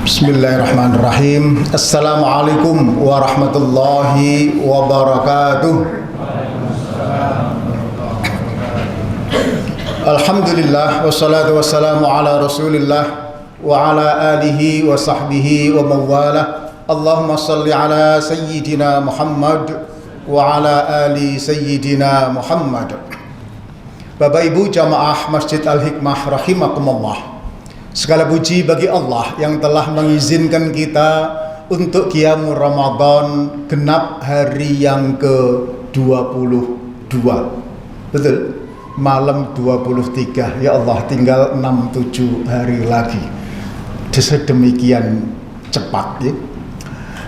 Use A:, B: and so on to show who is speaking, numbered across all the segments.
A: Bismillahirrahmanirrahim. Assalamualaikum warahmatullahi wabarakatuh. Alhamdulillah wassalatu wassalamu ala Rasulillah wa ala alihi wa sahbihi wa mawalah. Allahumma salli ala sayyidina Muhammad wa ala ali sayyidina Muhammad. Bapak Ibu jamaah Masjid Al-Hikmah rahimakumullah. Segala puji bagi Allah yang telah mengizinkan kita untuk qiyamul Ramadan genap hari yang ke-22. Betul? Malam 23. Ya Allah, tinggal 6-7 hari lagi. Sedemikian cepat ya.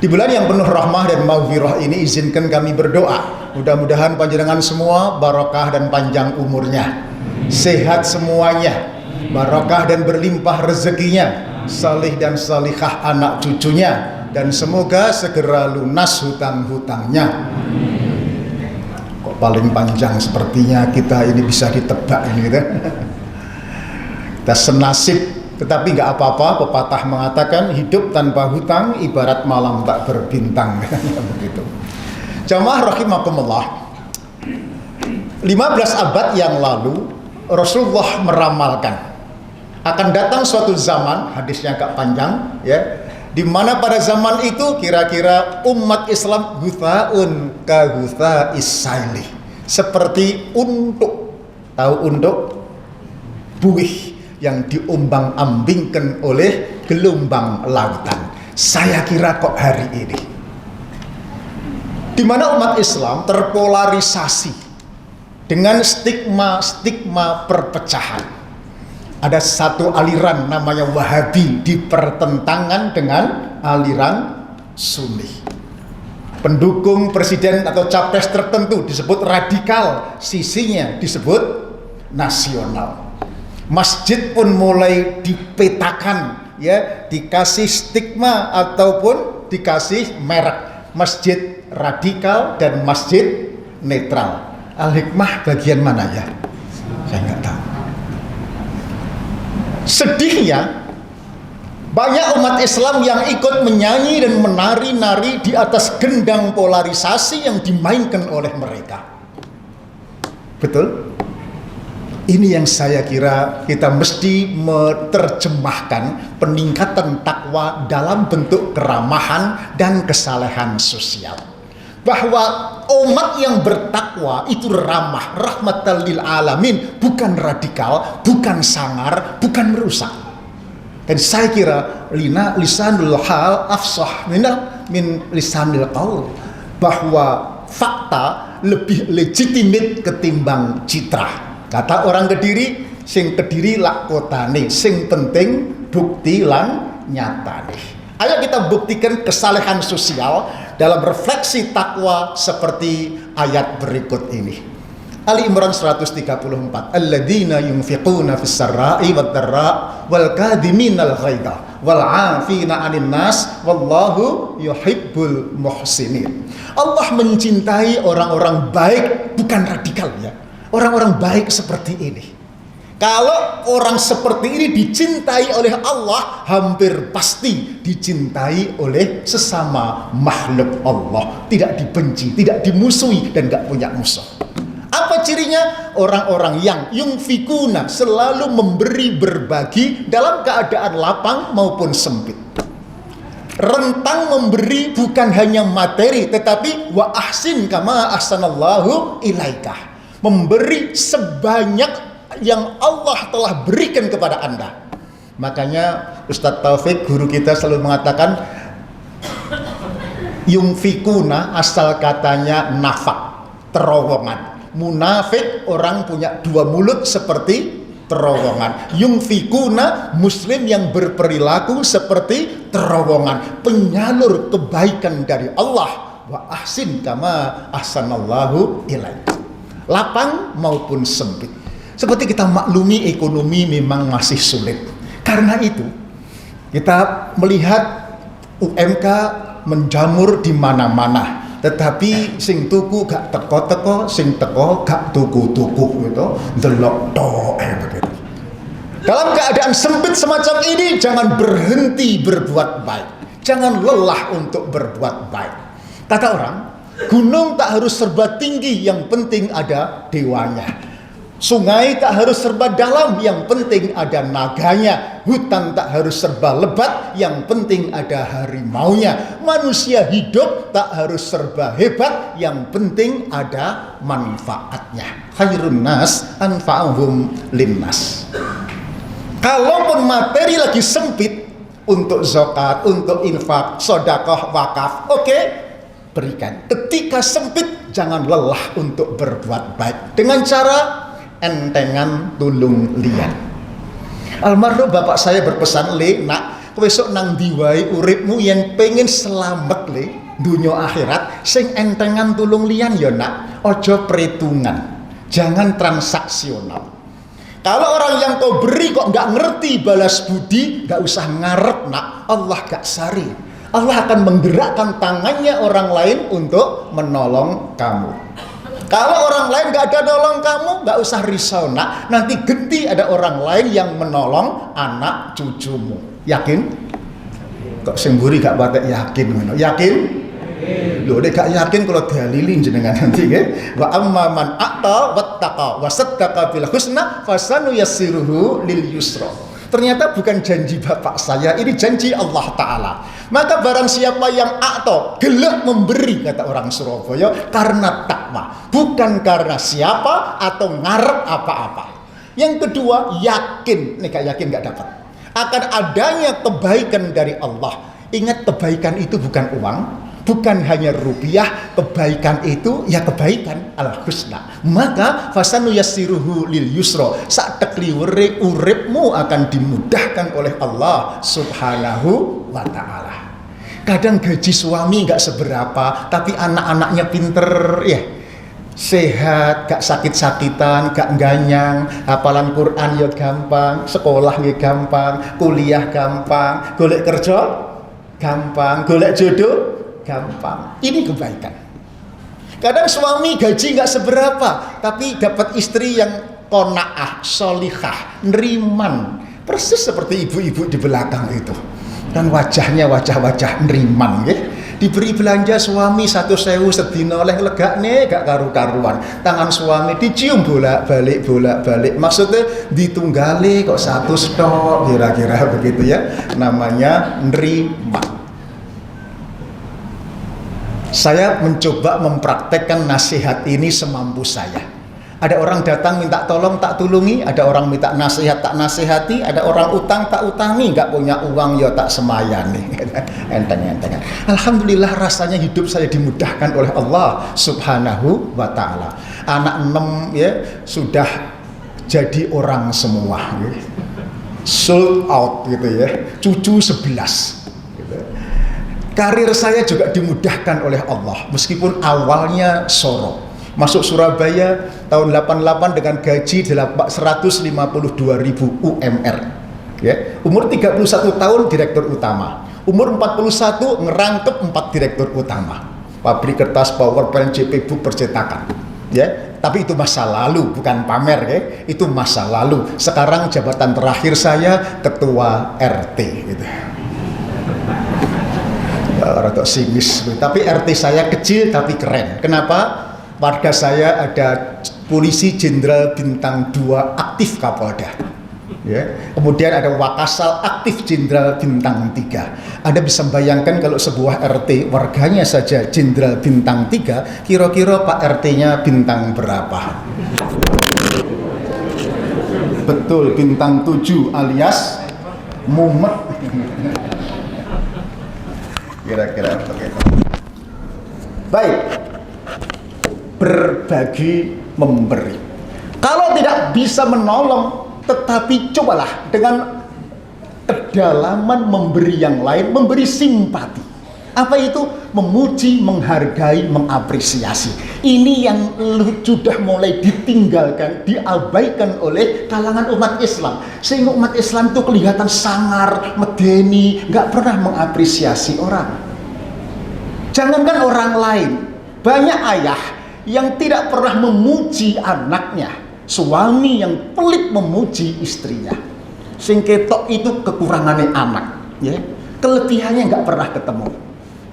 A: Di bulan yang penuh rahmah dan maghfirah ini izinkan kami berdoa. Mudah-mudahan panjenengan semua barakah dan panjang umurnya. Sehat semuanya. Barakah dan berlimpah rezekinya, salih dan salihah anak cucunya, dan semoga segera lunas hutang-hutangnya. Kok paling panjang sepertinya kita ini bisa ditebak ini gitu. Kita senasib, tetapi nggak apa-apa. Pepatah mengatakan hidup tanpa hutang ibarat malam tak berbintang. Begitu. Jamaah rahimakumullah. 15 abad yang lalu Rasulullah meramalkan akan datang suatu zaman, hadisnya agak panjang ya, di mana pada zaman itu kira-kira umat Islam ghutha'un ka ghutha'is saili, seperti untuk, tahu untuk, buih yang diombang-ambingkan oleh gelombang lautan. Saya kira kok hari ini di mana umat Islam terpolarisasi dengan stigma perpecahan. Ada satu aliran namanya Wahabi di pertentangan dengan aliran Sunni. Pendukung presiden atau capres tertentu disebut radikal, sisinya disebut nasional. Masjid pun mulai dipetakan ya, dikasih stigma ataupun dikasih merek. Masjid radikal dan masjid netral. Al-Hikmah bagian mana ya? Saya nggak tahu. Sedihnya banyak umat Islam yang ikut menyanyi dan menari-nari di atas gendang polarisasi yang dimainkan oleh mereka. Betul? Ini yang saya kira kita mesti menerjemahkan peningkatan takwa dalam bentuk keramahan dan kesalehan sosial. Bahwa umat yang bertakwa itu ramah, rahmatan lil alamin, bukan radikal, bukan sangar, bukan merusak. Dan saya kira lisanul hal afsah min lisanil qaul, bahwa fakta lebih legitimate ketimbang citra. Kata orang Kediri, sing Kediri lak kotane, sing penting bukti lan nyatane. Ayo kita buktikan kesalehan sosial dalam refleksi takwa seperti ayat berikut ini. Ali Imran 134. Alladzina yunfiquna fis sarra'i wad dharra wal kadhiminal ghaidha wal 'afina 'anil nas wallahu yuhibbul muhsinin. Allah mencintai orang-orang baik, bukan radikal ya. Orang-orang baik seperti ini. Kalau orang seperti ini dicintai oleh Allah, hampir pasti dicintai oleh sesama makhluk Allah. Tidak dibenci, tidak dimusuhi, dan gak punya musuh. Apa cirinya? Orang-orang yang yunfikuna, selalu memberi, berbagi dalam keadaan lapang maupun sempit. Rentang memberi bukan hanya materi, tetapi wa ahsin kama ahsanallahu ilaikah. Memberi sebanyak yang Allah telah berikan kepada Anda. Makanya Ustadz Taufik guru kita selalu mengatakan yunfikuna asal katanya nafak, terowongan. Munafik orang punya dua mulut seperti terowongan. Yunfikuna muslim yang berperilaku seperti terowongan, penyalur kebaikan dari Allah. Wa ahsin kama ahsanallahu ilaik. Lapang maupun sempit. Seperti kita maklumi ekonomi memang masih sulit. Karena itu kita melihat UMK menjamur di mana-mana. Tetapi sing tuku gak teko-teko, sing teko gak tuku-tuku gitu. Delok tok begitu. Dalam keadaan sempit semacam ini, jangan berhenti berbuat baik. Jangan lelah untuk berbuat baik. Kata orang, gunung tak harus serba tinggi, yang penting ada dewanya. Sungai tak harus serba dalam, yang penting ada naganya. Hutan tak harus serba lebat, yang penting ada harimaunya. Manusia hidup tak harus serba hebat, yang penting ada manfaatnya. Khairun nas anfa'uhum linnas. Kalaupun materi lagi sempit, untuk zakat, untuk infak, sedekah, wakaf, oke, berikan. Ketika sempit, jangan lelah untuk berbuat baik dengan cara entengan tulung liyan. Almarhum bapak saya berpesan, le nak, besok nang diwai uripmu yang pengen selamat le dunia akhirat, sing entengan tulung liyan ya nak, ojo perhitungan, jangan transaksional. Kalau orang yang kau beri kok nggak ngerti balas budi, nggak usah ngarep nak, Allah gak sari. Allah akan menggerakkan tangannya orang lain untuk menolong kamu. Kalau orang lain nggak ada nolong kamu, nggak usah risau nak, nanti ganti ada orang lain yang menolong anak cucumu. Yakin? Kok semburi gak batek yakin? Yakin? Loh, dia gak yakin kalau dalilin jenengan nanti ya. Wa amma man a'ta wattaqa wa saddaqa bil husna fasanuyassiruhu lil yusra. Ternyata bukan janji bapak saya, ini janji Allah Ta'ala. Maka barang siapa yang a'ta, gelak memberi, kata orang Surabaya, karena takwa, bukan karena siapa atau ngarep apa-apa. Yang kedua, yakin. Nih gak yakin gak dapat. Akan adanya kebaikan dari Allah. Ingat, kebaikan itu bukan uang, bukan hanya rupiah, kebaikan itu ya kebaikan al-husna. Maka fasanuyassiruhu lil yusra, sak tekliwere uripmu akan dimudahkan oleh Allah Subhanahu wa taala. Kadang gaji suami gak seberapa, tapi anak-anaknya pinter ya, sehat, gak sakit-sakitan, gak ganyang, hafalan Quran ya gampang, sekolah ya gampang, kuliah gampang, golek kerja gampang, golek jodoh gampang. Ini kebaikan. Kadang suami gaji nggak seberapa, tapi dapat istri yang qanaah, solihah, neriman, persis seperti ibu-ibu di belakang itu. Dan wajahnya wajah-wajah neriman, ya. Diberi belanja suami 1.000 sedina oleh legakne gak karu-karuan. Tangan suami dicium bolak-balik. Maksudnya ditunggali kok 1 stok, kira-kira begitu ya. Namanya neriman. Saya mencoba mempraktekkan nasihat ini semampu saya. Ada orang datang minta tolong tak tulungi, ada orang minta nasihat tak nasihati, ada orang utang tak utangi, nggak punya uang ya tak semayani. Enteng-entengan. Alhamdulillah rasanya hidup saya dimudahkan oleh Allah Subhanahu wa taala. Anak 6 ya sudah jadi orang semua, ya. Sold out gitu ya. Cucu 11. Karir saya juga dimudahkan oleh Allah, meskipun awalnya sorong. Masuk Surabaya tahun 88 dengan gaji 152.000 UMR. Ya. Umur 31 tahun direktur utama. Umur 41 ngerangkep 4 direktur utama. Pabrik kertas, PowerPoint, JP Book, percetakan. Ya, tapi itu masa lalu, bukan pamer ya. Itu masa lalu. Sekarang jabatan terakhir saya ketua RT gitu. Rada sinis, tapi RT saya kecil tapi keren. Kenapa? Warga saya ada polisi jenderal bintang 2 aktif Kapolda. Ya. Kemudian ada Wakasal aktif jenderal bintang 3. Anda bisa bayangkan kalau sebuah RT warganya saja jenderal bintang 3, kira-kira Pak RT-nya bintang berapa? Betul, bintang 7 alias mumet. Kira-kira begitu. Baik, berbagi memberi. Kalau tidak bisa menolong, tetapi cobalah dengan kedalaman memberi yang lain, memberi simpati. Apa itu? Memuji, menghargai, mengapresiasi. Ini yang sudah mulai ditinggalkan, diabaikan oleh kalangan umat Islam. Sehingga umat Islam itu kelihatan sangar, medeni, nggak pernah mengapresiasi orang. Jangankan orang lain, banyak ayah yang tidak pernah memuji anaknya, suami yang pelit memuji istrinya. Sing ketok itu kekurangannya anak, ya. Kelebihannya nggak pernah ketemu.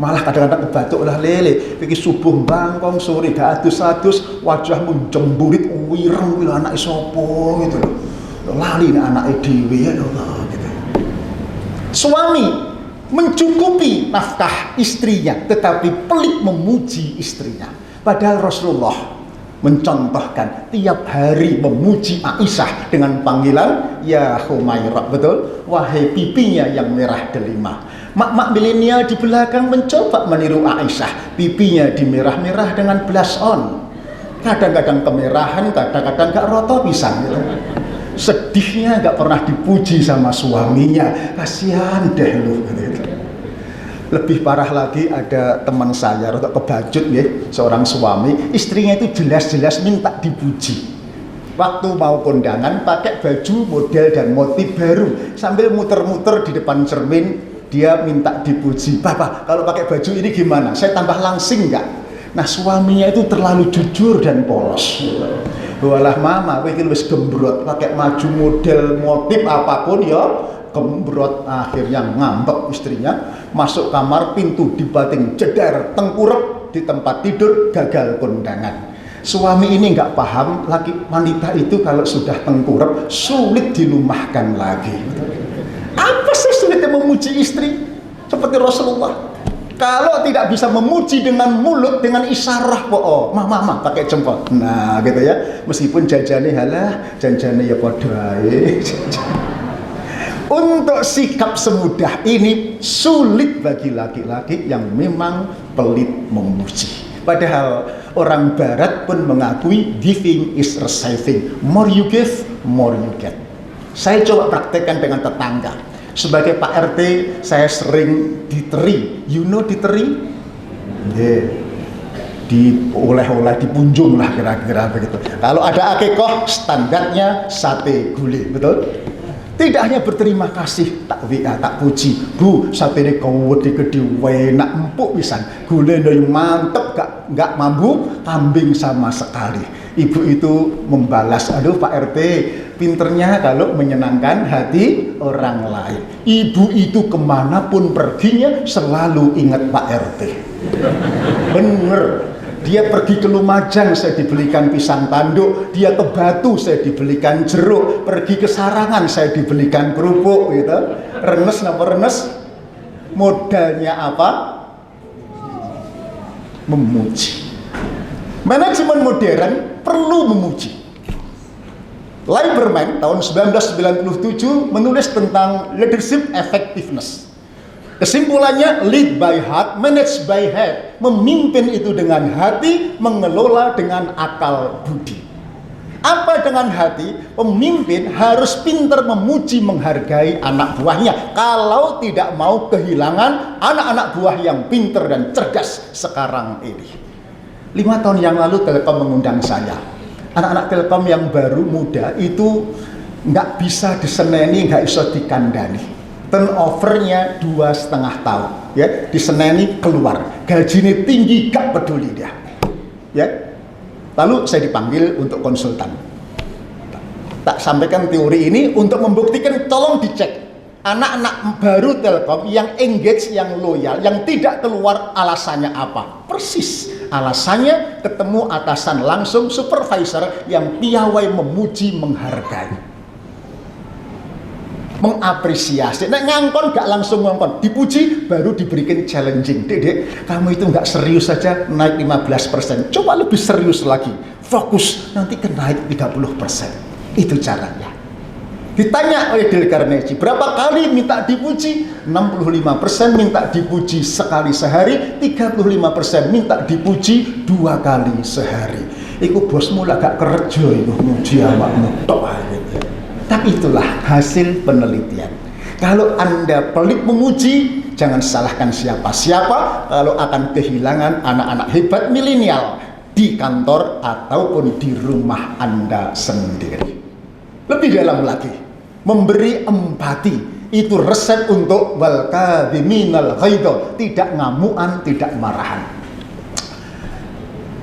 A: Malah kadang-kadang kebatuk lah lele, iki subuh bangkong sore gak adus-adus, wajahmu jemburit wireng kuwi anak sopo gitu loh. Lali anake dhewe ya Allah gitu. Suami mencukupi nafkah istrinya tetapi pelit memuji istrinya. Padahal Rasulullah mencontohkan tiap hari memuji Aisyah dengan panggilan ya Humairah, betul? Wahai pipinya yang merah delima. Mak-mak milenial di belakang mencoba meniru Aisyah, pipinya dimerah-merah dengan blush on. Kadang-kadang kemerahan, kadang-kadang gak roto pisan gitu. Sedihnya gak pernah dipuji sama suaminya, kasihan deh lu gitu. Lebih parah lagi ada teman saya rotok kebajut ya, seorang suami, istrinya itu jelas-jelas minta dipuji. Waktu mau kondangan pakai baju model dan motif baru, sambil muter-muter di depan cermin, dia minta dipuji. Bapak, kalau pakai baju ini gimana? Saya tambah langsing nggak? Nah, suaminya itu terlalu jujur dan polos. Walah mama, kowe iki wis gembrot, pakai maju model motif apapun ya, gembrot. Akhirnya ngambek istrinya, masuk kamar pintu dibanting jedar, tengkurap di tempat tidur, gagal kondangan. Suami ini nggak paham, laki wanita itu kalau sudah tengkurap sulit dilumahkan lagi. Apa sih sulitnya memuji istri? Seperti Rasulullah. Kalau tidak bisa memuji dengan mulut, dengan isyarah, mah pakai jempol. Nah, gitu ya. Meskipun jajannya halah, jajannya ya podai. Untuk sikap semudah ini sulit bagi laki-laki yang memang pelit memuji. Padahal orang Barat pun mengakui giving is receiving. More you give, more you get. Saya coba praktekkan dengan tetangga. Sebagai Pak RT, saya sering diteri. You know diteri? Yeah. Di oleh-oleh, dipunjung lah kira-kira begitu. Kalau ada akikoh, standarnya sate gulai, betul? Tidak hanya berterima kasih, tak WA, tak puji. Bu, sate ini kawet gede, enak, empuk pisan. Gulai yang mantep, gak mampu, kambing sama sekali. Ibu itu membalas, aduh Pak RT, pinternya kalau menyenangkan hati orang lain. Ibu itu kemanapun perginya selalu ingat Pak RT. Bener. Dia pergi ke Lumajang, saya dibelikan pisang tanduk. Dia ke Batu, saya dibelikan jeruk. Pergi ke Sarangan, saya dibelikan kerupuk gitu. Renes napa renes? Modalnya apa? Memuji. Manajemen modern perlu memuji. Lieberman tahun 1997 menulis tentang leadership effectiveness. Kesimpulannya, lead by heart, manage by head. Memimpin itu dengan hati, mengelola dengan akal budi. Apa dengan hati? Pemimpin harus pintar memuji, menghargai anak buahnya. Kalau tidak mau kehilangan anak-anak buah yang pintar dan cerdas sekarang ini. 5 tahun yang lalu Telkom mengundang saya. Anak-anak Telkom yang baru muda itu nggak bisa diseneni, nggak bisa dikandani. Turnovernya 2,5 tahun, ya, diseneni keluar, gajinya tinggi, gak peduli dia, ya. Lalu saya dipanggil untuk konsultan. Tak sampaikan teori ini untuk membuktikan, tolong dicek anak-anak baru Telkom yang engage, yang loyal, yang tidak keluar alasannya apa. Persis alasannya ketemu atasan langsung, supervisor yang piawai memuji, menghargai, mengapresiasi. Nek ngangkon gak langsung ngangkon, dipuji baru diberikan challenging. Dek, kamu itu gak serius saja naik 15%, coba lebih serius lagi, fokus, nanti naik 30%. Itu caranya. Ditanya oleh Dale Carnegie, berapa kali minta dipuji? 65% minta dipuji sekali sehari, 35% minta dipuji 2 kali sehari. Iku bosmu lah gak kerja, iku muji awakmu tok ae. Tapi itulah hasil penelitian. Kalau Anda pelit memuji, jangan salahkan siapa-siapa kalau akan kehilangan anak-anak hebat milenial di kantor ataupun di rumah Anda sendiri. Lebih dalam lagi, memberi empati. Itu resep untuk wal kadhiminal ghaidha, tidak ngamuan, tidak marahan.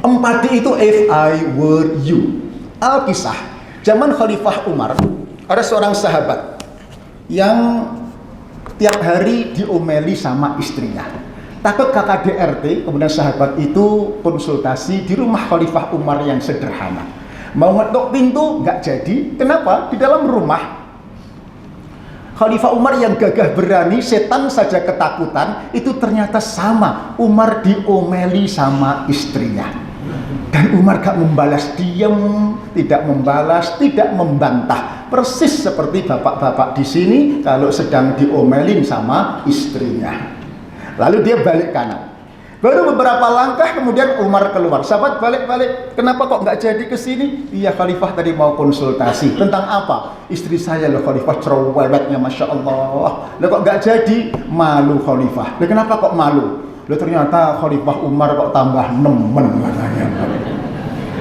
A: Empati itu if I were you. Alkisah, zaman Khalifah Umar, ada seorang sahabat yang tiap hari diomeli sama istrinya. Takut KKDRT, kemudian sahabat itu konsultasi di rumah Khalifah Umar yang sederhana. Mau ngetok pintu, nggak jadi. Kenapa? Di dalam rumah Khalifah Umar yang gagah berani, setan saja ketakutan, itu ternyata sama. Umar diomeli sama istrinya. Dan Umar gak membalas, diam, tidak membalas, tidak membantah. Persis seperti bapak-bapak di sini kalau sedang diomelin sama istrinya. Lalu dia balik kanan. Baru beberapa langkah kemudian Umar keluar. Sahabat balik-balik. Kenapa kok nggak jadi ke sini? Iya, Khalifah tadi mau konsultasi. Tentang apa? Istri saya loh, Khalifah, cerewetnya Masya Allah. Loh kok nggak jadi? Malu Khalifah. Loh kenapa kok malu? Loh ternyata Khalifah Umar kok tambah nemen katanya.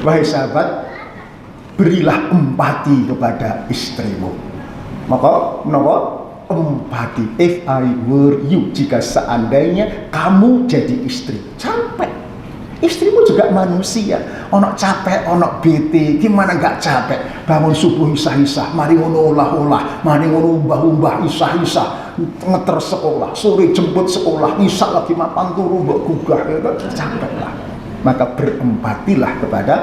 A: Wahai sahabat, berilah empati kepada istrimu. Maka kenapa? Empati. If I were you, jika seandainya kamu jadi istri, capek. Istrimu juga manusia, ono capek, ono bete, gimana gak capek? Bangun subuh isah-isah, mari ngono olah-olah, mari ngono umbah-umbah isah-isah, ngeter sekolah, sore jemput sekolah, isah lagi mapan turu mbok gugah, capek lah. Maka berempatilah kepada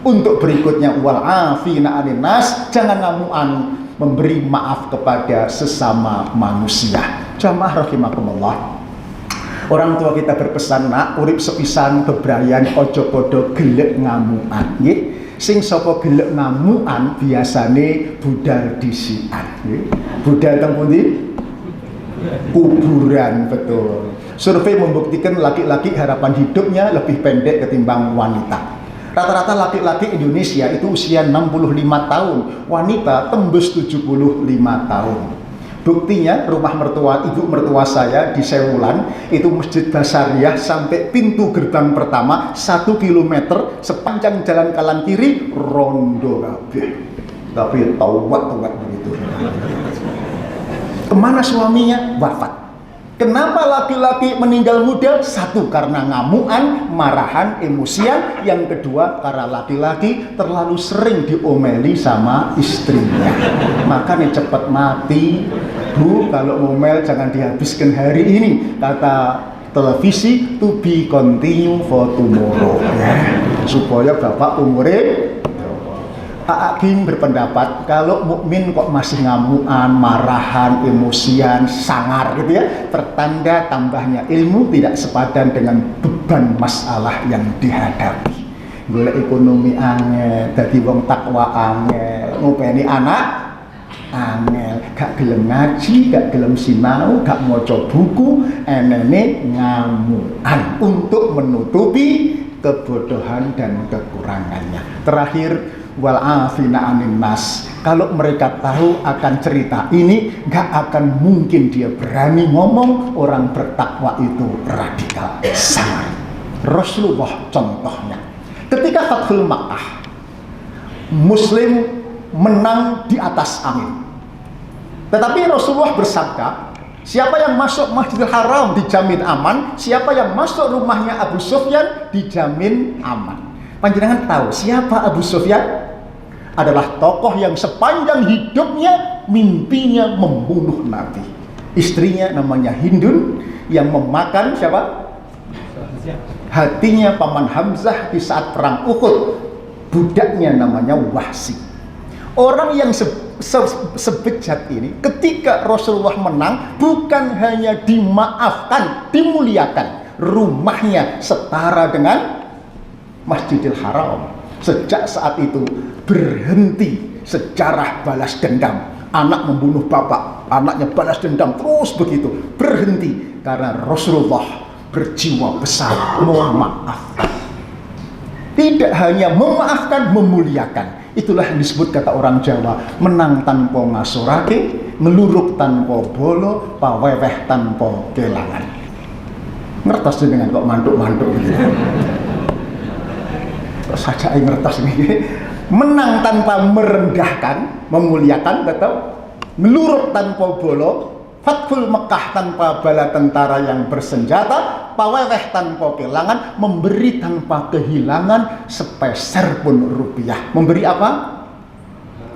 A: untuk berikutnya, wal afina anin nas, jangan ngamuan, memberi maaf kepada sesama manusia. Jamaah rahimakumullah. Orang tua kita berpesan, nak, urip sepisan bebrayan ojo podo gelek ngamuan. Nggih. Sing sapa gelek ngamuan biasane budal disian. Nggih. Budal teng pundi? Kuburan, betul. Survei membuktikan laki-laki harapan hidupnya lebih pendek ketimbang wanita. Rata-rata laki-laki Indonesia itu usia 65 tahun, wanita tembus 75 tahun. Buktinya rumah mertua, ibu mertua saya di Sewulan, itu Masjid Basariah sampai pintu gerbang pertama 1 km, sepanjang jalan kanan kiri rondo kabeh. Tapi taubat begitu. Kemana suaminya? Wafat. Kenapa laki-laki meninggal muda? Satu, karena ngamuan, marahan, emosian. Yang kedua, karena laki-laki terlalu sering diomeli sama istrinya. Makanya cepat mati. Bu, kalau ngomel jangan dihabiskan hari ini. Kata televisi, to be continue for tomorrow. Ya, supaya bapak umurnya. Pak Agim berpendapat kalau mukmin kok masih ngamuan, marahan, emosian, sangar gitu ya, pertanda tambahnya ilmu tidak sepadan dengan beban masalah yang dihadapi. Golek ekonomi angel, dadi wong takwa angel, ngopeni anak angel, gak gelem ngaji, gak gelem sinau, gak maca buku, enene ngamuan untuk menutupi kebodohan dan kekurangannya. Terakhir, wal afina anin nas. Kalau mereka tahu akan cerita ini, gak akan mungkin dia berani ngomong orang bertakwa itu radikal. Sangat. Rasulullah contohnya. Ketika Fathul Makkah, Muslim menang di atas angin. Tetapi Rasulullah bersabda, siapa yang masuk Masjidil Haram dijamin aman, siapa yang masuk rumahnya Abu Sufyan dijamin aman. Panjenengan tahu siapa Abu Sufyan? Adalah tokoh yang sepanjang hidupnya mimpinya membunuh Nabi. Istrinya namanya Hindun yang memakan siapa? Hatinya Paman Hamzah di saat perang Uhud. Budaknya namanya Wahsy. Orang yang sebejat ini ketika Rasulullah menang bukan hanya dimaafkan, dimuliakan. Rumahnya setara dengan Masjidil Haram. Sejak saat itu berhenti sejarah balas dendam. Anak membunuh bapak, anaknya balas dendam, terus begitu. Berhenti karena Rasulullah berjiwa besar memaafkan. Tidak hanya memaafkan, memuliakan. Itulah yang disebut kata orang Jawa, menang tanpa ngasorake, ngeluruk tanpa bolo, paweweh tanpa kelangan. Ngertos dengan kok mantuk-mantuk gitu. Saja ngertos ini. Menang tanpa merendahkan, memuliakan, tetap meluruk tanpa bolo, Fathul Mekah tanpa bala tentara yang bersenjata, paweweh tanpa kelangan, memberi tanpa kehilangan sepeser pun rupiah. Memberi apa?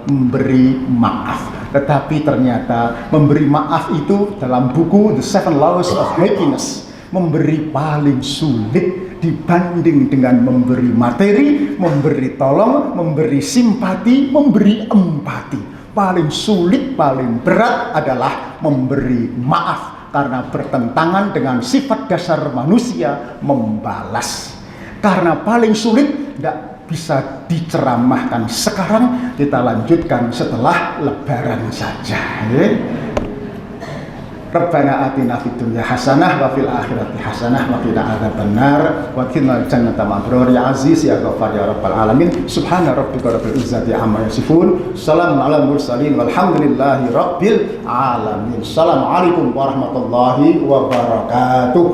A: Memberi maaf. Tetapi ternyata memberi maaf itu dalam buku The Seven Laws of Happiness, memberi paling sulit dibanding dengan memberi materi, memberi tolong, memberi simpati, memberi empati. Paling sulit, paling berat adalah memberi maaf, karena bertentangan dengan sifat dasar manusia membalas. Karena paling sulit, tidak bisa diceramahkan sekarang, kita lanjutkan setelah lebaran saja. Rabbana atina fid dunya hasanah wa fil akhirati hasanah wa qina adzabannar wa qina jannata ma'brur ya aziz ya ghafar ya rabbal alamin. Subhana rabbika rabbil izzati amma yasifun, salamun alal mursalin walhamdulillahi rabbil alamin. Assalamualaikum warahmatullahi wabarakatuh.